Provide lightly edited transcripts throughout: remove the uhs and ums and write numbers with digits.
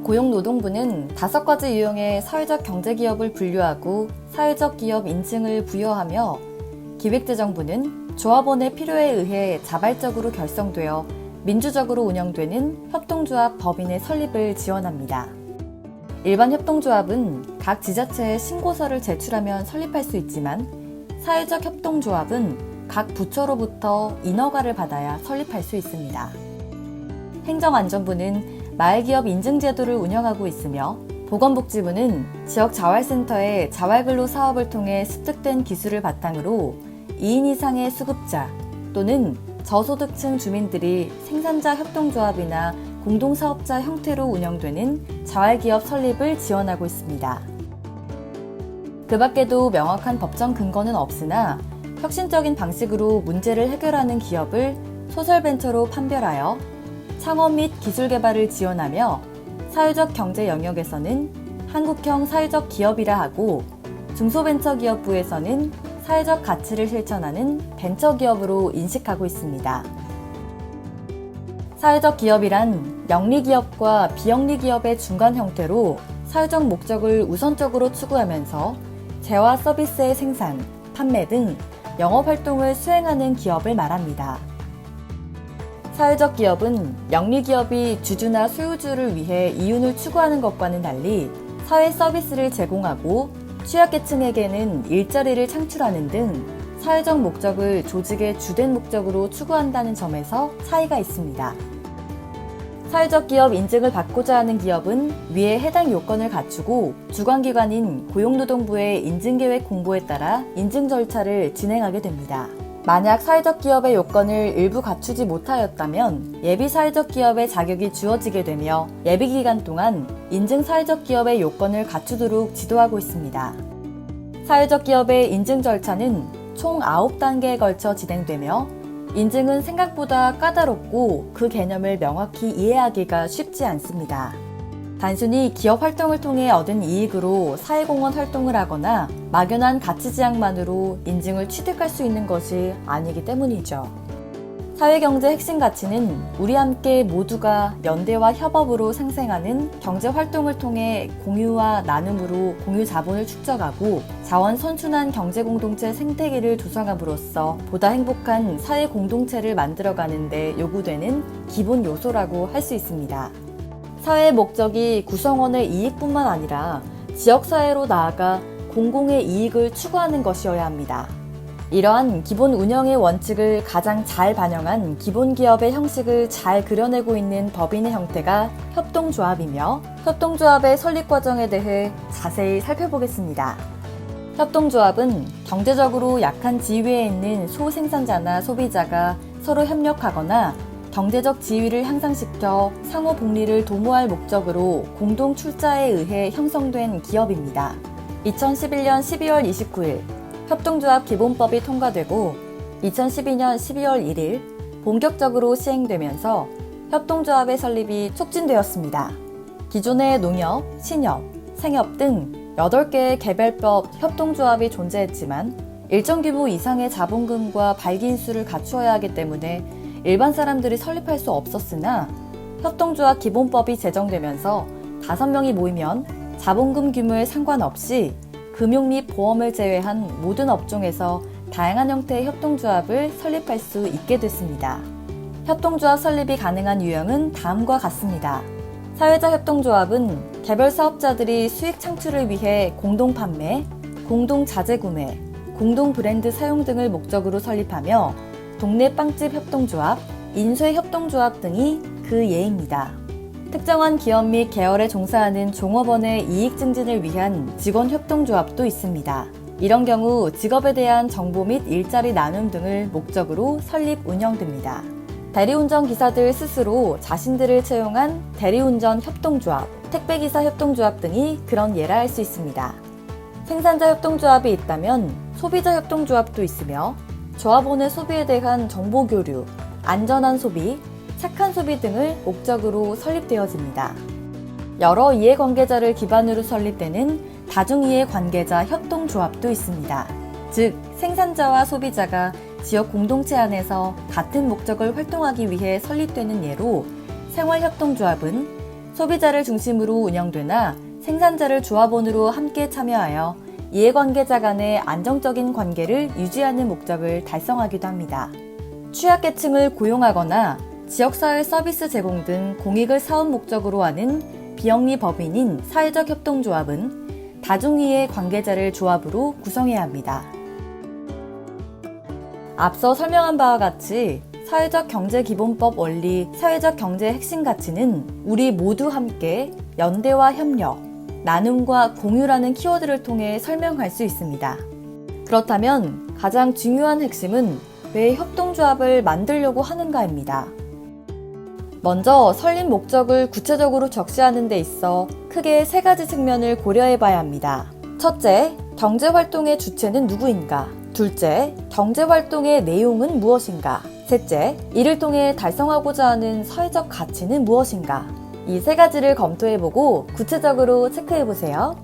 고용노동부는 5가지 유형의 사회적 경제기업을 분류하고 사회적 기업 인증을 부여하며 기획재정부는 조합원의 필요에 의해 자발적으로 결성되어 민주적으로 운영되는 협동조합 법인의 설립을 지원합니다. 일반 협동조합은 각 지자체에 신고서를 제출하면 설립할 수 있지만 사회적 협동조합은 각 부처로부터 인허가를 받아야 설립할 수 있습니다. 행정안전부는 마을기업 인증제도를 운영하고 있으며 보건복지부는 지역자활센터의 자활근로 사업을 통해 습득된 기술을 바탕으로 2인 이상의 수급자 또는 저소득층 주민들이 생산자 협동조합이나 공동사업자 형태로 운영되는 자활기업 설립을 지원하고 있습니다. 그 밖에도 명확한 법정 근거는 없으나 혁신적인 방식으로 문제를 해결하는 기업을 소셜벤처로 판별하여 창업 및 기술 개발을 지원하며 사회적 경제 영역에서는 한국형 사회적 기업이라 하고 중소벤처기업부에서는 사회적 가치를 실천하는 벤처기업으로 인식하고 있습니다. 사회적 기업이란 영리기업과 비영리기업의 중간 형태로 사회적 목적을 우선적으로 추구하면서 재화 서비스의 생산, 판매 등 영업활동을 수행하는 기업을 말합니다. 사회적 기업은 영리기업이 주주나 소유주를 위해 이윤을 추구하는 것과는 달리 사회 서비스를 제공하고 취약계층에게는 일자리를 창출하는 등 사회적 목적을 조직의 주된 목적으로 추구한다는 점에서 차이가 있습니다. 사회적 기업 인증을 받고자 하는 기업은 위에 해당 요건을 갖추고 주관기관인 고용노동부의 인증계획 공고에 따라 인증 절차를 진행하게 됩니다. 만약 사회적 기업의 요건을 일부 갖추지 못하였다면 예비 사회적 기업의 자격이 주어지게 되며 예비 기간 동안 인증 사회적 기업의 요건을 갖추도록 지도하고 있습니다. 사회적 기업의 인증 절차는 총 9단계에 걸쳐 진행되며 인증은 생각보다 까다롭고 그 개념을 명확히 이해하기가 쉽지 않습니다. 단순히 기업 활동을 통해 얻은 이익으로 사회공헌 활동을 하거나 막연한 가치지향만으로 인증을 취득할 수 있는 것이 아니기 때문이죠. 사회경제 핵심 가치는 우리 함께 모두가 연대와 협업으로 생생하는 경제활동을 통해 공유와 나눔으로 공유 자본을 축적하고 자원 선순환 경제공동체 생태계를 조성함으로써 보다 행복한 사회공동체를 만들어가는 데 요구되는 기본 요소라고 할 수 있습니다. 사회의 목적이 구성원의 이익뿐만 아니라 지역사회로 나아가 공공의 이익을 추구하는 것이어야 합니다. 이러한 기본 운영의 원칙을 가장 잘 반영한 기본 기업의 형식을 잘 그려내고 있는 법인의 형태가 협동조합이며 협동조합의 설립 과정에 대해 자세히 살펴보겠습니다. 협동조합은 경제적으로 약한 지위에 있는 소생산자나 소비자가 서로 협력하거나 경제적 지위를 향상시켜 상호 복리를 도모할 목적으로 공동 출자에 의해 형성된 기업입니다. 2011년 12월 29일 협동조합 기본법이 통과되고 2012년 12월 1일 본격적으로 시행되면서 협동조합의 설립이 촉진되었습니다. 기존의 농협, 신협, 생협 등 8개의 개별법 협동조합이 존재했지만 일정 규모 이상의 자본금과 발기인수를 갖추어야 하기 때문에 일반 사람들이 설립할 수 없었으나 협동조합 기본법이 제정되면서 5명이 모이면 자본금 규모에 상관없이 금융 및 보험을 제외한 모든 업종에서 다양한 형태의 협동조합을 설립할 수 있게 됐습니다. 협동조합 설립이 가능한 유형은 다음과 같습니다. 사회적 협동조합은 개별 사업자들이 수익 창출을 위해 공동 판매, 공동 자재 구매, 공동 브랜드 사용 등을 목적으로 설립하며 동네 빵집 협동조합, 인쇄 협동조합 등이 그 예입니다. 특정한 기업 및 계열에 종사하는 종업원의 이익 증진을 위한 직원 협동조합도 있습니다. 이런 경우 직업에 대한 정보 및 일자리 나눔 등을 목적으로 설립 운영됩니다. 대리운전 기사들 스스로 자신들을 채용한 대리운전 협동조합, 택배기사 협동조합 등이 그런 예라 할 수 있습니다. 생산자 협동조합이 있다면 소비자 협동조합도 있으며 조합원의 소비에 대한 정보 교류, 안전한 소비, 착한 소비 등을 목적으로 설립되어집니다. 여러 이해관계자를 기반으로 설립되는 다중이해관계자 협동조합도 있습니다. 즉, 생산자와 소비자가 지역 공동체 안에서 같은 목적을 활동하기 위해 설립되는 예로 생활협동조합은 소비자를 중심으로 운영되나 생산자를 조합원으로 함께 참여하여 이해관계자 간의 안정적인 관계를 유지하는 목적을 달성하기도 합니다. 취약계층을 고용하거나 지역사회 서비스 제공 등 공익을 사업 목적으로 하는 비영리 법인인 사회적 협동조합은 다중이해 관계자를 조합으로 구성해야 합니다. 앞서 설명한 바와 같이 사회적 경제기본법 원리, 사회적 경제의 핵심 가치는 우리 모두 함께 연대와 협력, 나눔과 공유라는 키워드를 통해 설명할 수 있습니다. 그렇다면 가장 중요한 핵심은 왜 협동조합을 만들려고 하는가입니다. 먼저 설립 목적을 구체적으로 적시하는 데 있어 크게 세 가지 측면을 고려해 봐야 합니다. 첫째, 경제활동의 주체는 누구인가? 둘째, 경제활동의 내용은 무엇인가? 셋째, 이를 통해 달성하고자 하는 사회적 가치는 무엇인가? 이 세 가지를 검토해보고 구체적으로 체크해보세요.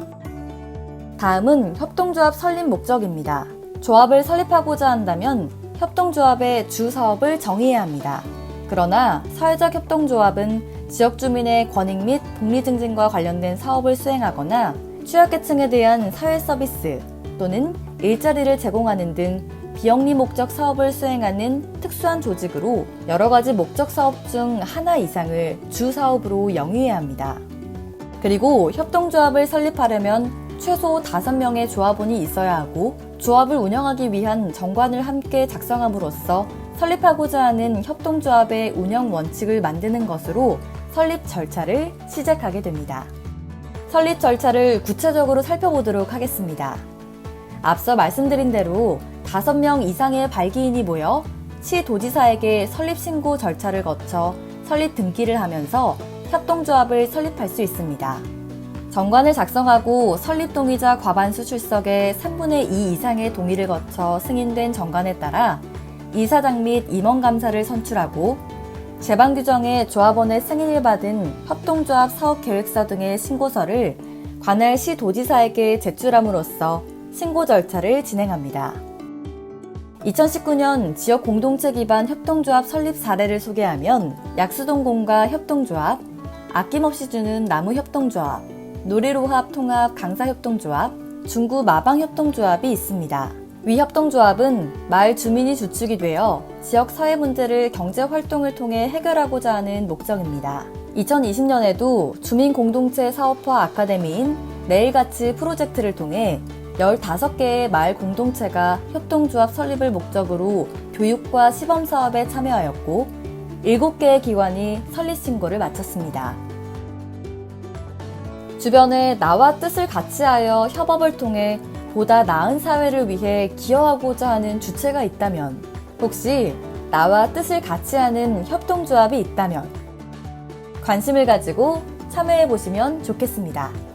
다음은 협동조합 설립 목적입니다. 조합을 설립하고자 한다면 협동조합의 주 사업을 정의해야 합니다. 그러나 사회적 협동조합은 지역 주민의 권익 및 복리 증진과 관련된 사업을 수행하거나 취약계층에 대한 사회 서비스 또는 일자리를 제공하는 등 비영리 목적 사업을 수행하는 특수한 조직으로 여러 가지 목적 사업 중 하나 이상을 주 사업으로 영위해야 합니다. 그리고 협동조합을 설립하려면 최소 5명의 조합원이 있어야 하고 조합을 운영하기 위한 정관을 함께 작성함으로써 설립하고자 하는 협동조합의 운영 원칙을 만드는 것으로 설립 절차를 시작하게 됩니다. 설립 절차를 구체적으로 살펴보도록 하겠습니다. 앞서 말씀드린 대로 5명 이상의 발기인이 모여 시도지사에게 설립 신고 절차를 거쳐 설립 등기를 하면서 협동조합을 설립할 수 있습니다. 정관을 작성하고 설립 동의자 과반수 출석의 3분의 2 이상의 동의를 거쳐 승인된 정관에 따라 이사장 및 임원감사를 선출하고 제방 규정에 조합원의 승인을 받은 협동조합 사업계획서 등의 신고서를 관할 시도지사에게 제출함으로써 신고 절차를 진행합니다. 2019년 지역 공동체 기반 협동조합 설립 사례를 소개하면 약수동공가 협동조합, 아낌없이 주는 나무 협동조합, 놀이로합 통합 강사협동조합, 중구 마방협동조합이 있습니다. 위 협동조합은 마을 주민이 주축이 되어 지역 사회 문제를 경제활동을 통해 해결하고자 하는 목적입니다. 2020년에도 주민공동체 사업화 아카데미인 내일같이 프로젝트를 통해 15개의 마을 공동체가 협동조합 설립을 목적으로 교육과 시범사업에 참여하였고 7개의 기관이 설립 신고를 마쳤습니다. 주변에 나와 뜻을 같이하여 협업을 통해 보다 나은 사회를 위해 기여하고자 하는 주체가 있다면, 혹시 나와 뜻을 같이하는 협동조합이 있다면 관심을 가지고 참여해 보시면 좋겠습니다.